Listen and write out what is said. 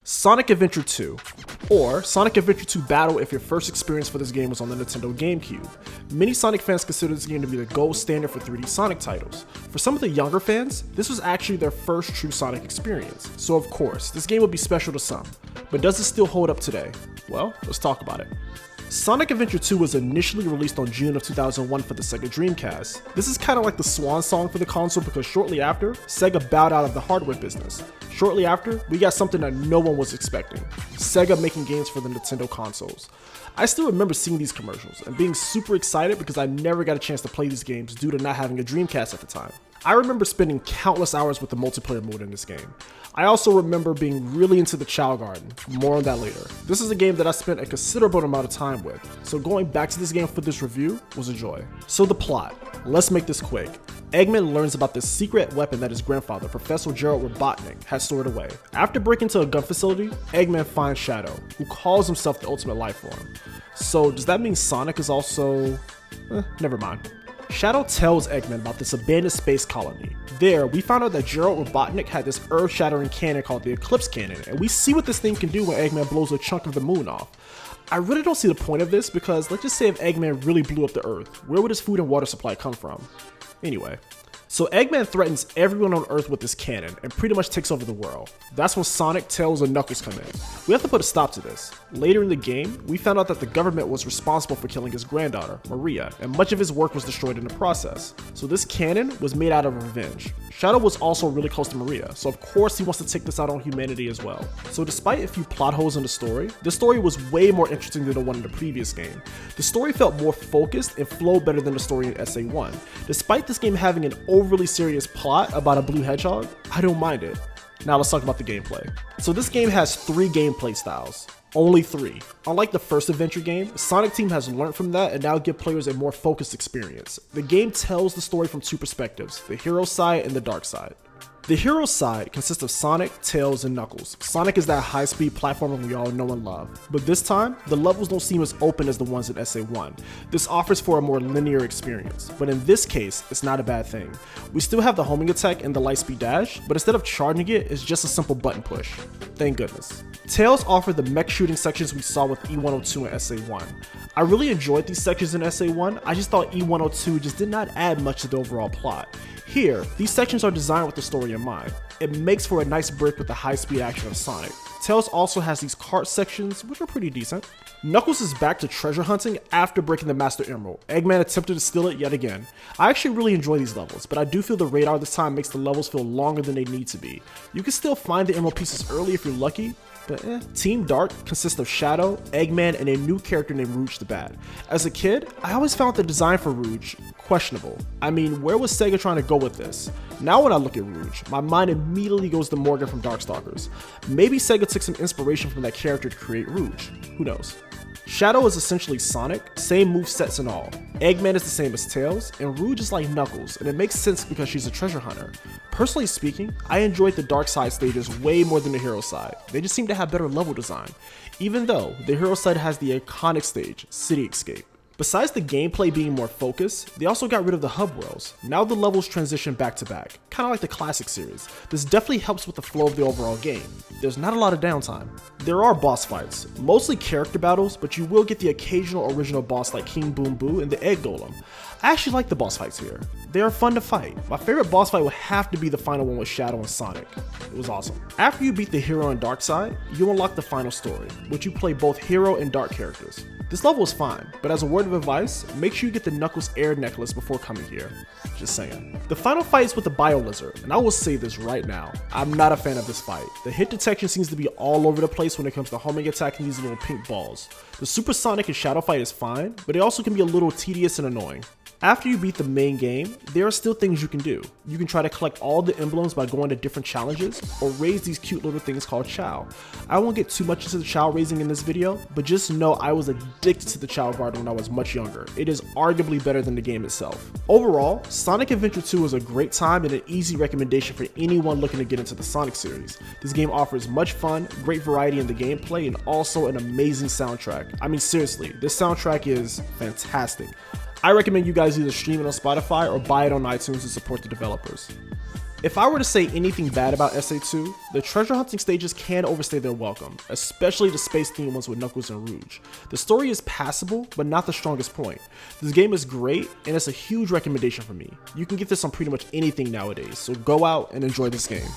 Sonic Adventure 2, or Sonic Adventure 2 Battle if your first experience for this game was on the Nintendo GameCube. Many Sonic fans consider this game to be the gold standard for 3D Sonic titles. For some of the younger fans, this was actually their first true Sonic experience, so of course, this game will be special to some. But does it still hold up today? Well, let's talk about it. Sonic Adventure 2 was initially released on June of 2001 for the Sega Dreamcast. This is kind of like the swan song for the console because shortly after, Sega bowed out of the hardware business. Shortly after, we got something that no one was expecting: Sega making games for the Nintendo consoles. I still remember seeing these commercials and being super excited because I never got a chance to play these games due to not having a Dreamcast at the time. I remember spending countless hours with the multiplayer mode in this game. I also remember being really into the Chow Garden, more on that later. This is a game that I spent a considerable amount of time with, so going back to this game for this review was a joy. So the plot, let's make this quick. Eggman learns about this secret weapon that his grandfather, Professor Gerald Robotnik, had stored away. After breaking into a gun facility, Eggman finds Shadow, who calls himself the Ultimate Life Form. So does that mean Sonic is also... never mind. Shadow tells Eggman about this abandoned space colony. There, we found out that Gerald Robotnik had this earth-shattering cannon called the Eclipse Cannon, and we see what this thing can do when Eggman blows a chunk of the moon off. I really don't see the point of this because let's just say if Eggman really blew up the Earth, where would his food and water supply come from? Anyway. So Eggman threatens everyone on Earth with this cannon and pretty much takes over the world. That's when Sonic, Tails, and Knuckles come in. We have to put a stop to this. Later in the game, we found out that the government was responsible for killing his granddaughter, Maria, and much of his work was destroyed in the process. So this cannon was made out of revenge. Shadow was also really close to Maria, so of course he wants to take this out on humanity as well. So despite a few plot holes in the story, this story was way more interesting than the one in the previous game. The story felt more focused and flowed better than the story in SA1. Despite this game having an overly serious plot about a blue hedgehog, I don't mind it. Now let's talk about the gameplay. So this game has 3 gameplay styles. Only 3. Unlike the first adventure game, Sonic Team has learned from that and now give players a more focused experience. The game tells the story from 2 perspectives, the hero side and the dark side. The hero side consists of Sonic, Tails, and Knuckles. Sonic is that high-speed platformer we all know and love. But this time, the levels don't seem as open as the ones in SA1. This offers for a more linear experience, but in this case, it's not a bad thing. We still have the homing attack and the light-speed dash, but instead of charging it, it's just a simple button push. Thank goodness. Tails offered the mech shooting sections we saw with E102 and SA1. I really enjoyed these sections in SA1, I just thought E102 just did not add much to the overall plot. Here, these sections are designed with the story in mind. It makes for a nice break with the high-speed action of Sonic. Tails also has these cart sections, which are pretty decent. Knuckles is back to treasure hunting after breaking the Master Emerald. Eggman attempted to steal it yet again. I actually really enjoy these levels, but I do feel the radar this time makes the levels feel longer than they need to be. You can still find the emerald pieces early if you're lucky, but Team Dark consists of Shadow, Eggman, and a new character named Rouge the Bat. As a kid, I always found the design for Rouge questionable. I mean, where was Sega trying to go with this? Now when I look at Rouge, my mind immediately goes to Morgan from Darkstalkers. Maybe Sega took some inspiration from that character to create Rouge, who knows. Shadow is essentially Sonic, same movesets and all. Eggman is the same as Tails, and Rouge is like Knuckles, and it makes sense because she's a treasure hunter. Personally speaking, I enjoyed the dark side stages way more than the hero side. They just seem to have better level design, even though the hero side has the iconic stage, City Escape. Besides the gameplay being more focused, they also got rid of the hub worlds. Now the levels transition back to back, kind of like the classic series. This definitely helps with the flow of the overall game. There's not a lot of downtime. There are boss fights, mostly character battles, but you will get the occasional original boss like King Boom Boo and the Egg Golem. I actually like the boss fights here. They are fun to fight. My favorite boss fight would have to be the final one with Shadow and Sonic. It was awesome. After you beat the hero and dark side, you unlock the final story, which you play both hero and dark characters. This level is fine, but as a word of advice, make sure you get the Knuckles air necklace before coming here. Just saying. The final fight is with the Bio Lizard, and I will say this right now, I'm not a fan of this fight. The hit detection seems to be all over the place when it comes to homing attacking these little pink balls. The Super Sonic and Shadow fight is fine, but it also can be a little tedious and annoying. After you beat the main game, there are still things you can do. You can try to collect all the emblems by going to different challenges, or raise these cute little things called Chow. I won't get too much into the Chow raising in this video, but just know I was addicted to the Chow Garden when I was much younger. It is arguably better than the game itself. Overall, Sonic Adventure 2 was a great time and an easy recommendation for anyone looking to get into the Sonic series. This game offers much fun, great variety in the gameplay, and also an amazing soundtrack. I mean seriously, this soundtrack is fantastic. I recommend you guys either stream it on Spotify or buy it on iTunes to support the developers. If I were to say anything bad about SA2, the treasure hunting stages can overstay their welcome, especially the space themed ones with Knuckles and Rouge. The story is passable, but not the strongest point. This game is great, and it's a huge recommendation for me. You can get this on pretty much anything nowadays, so go out and enjoy this game.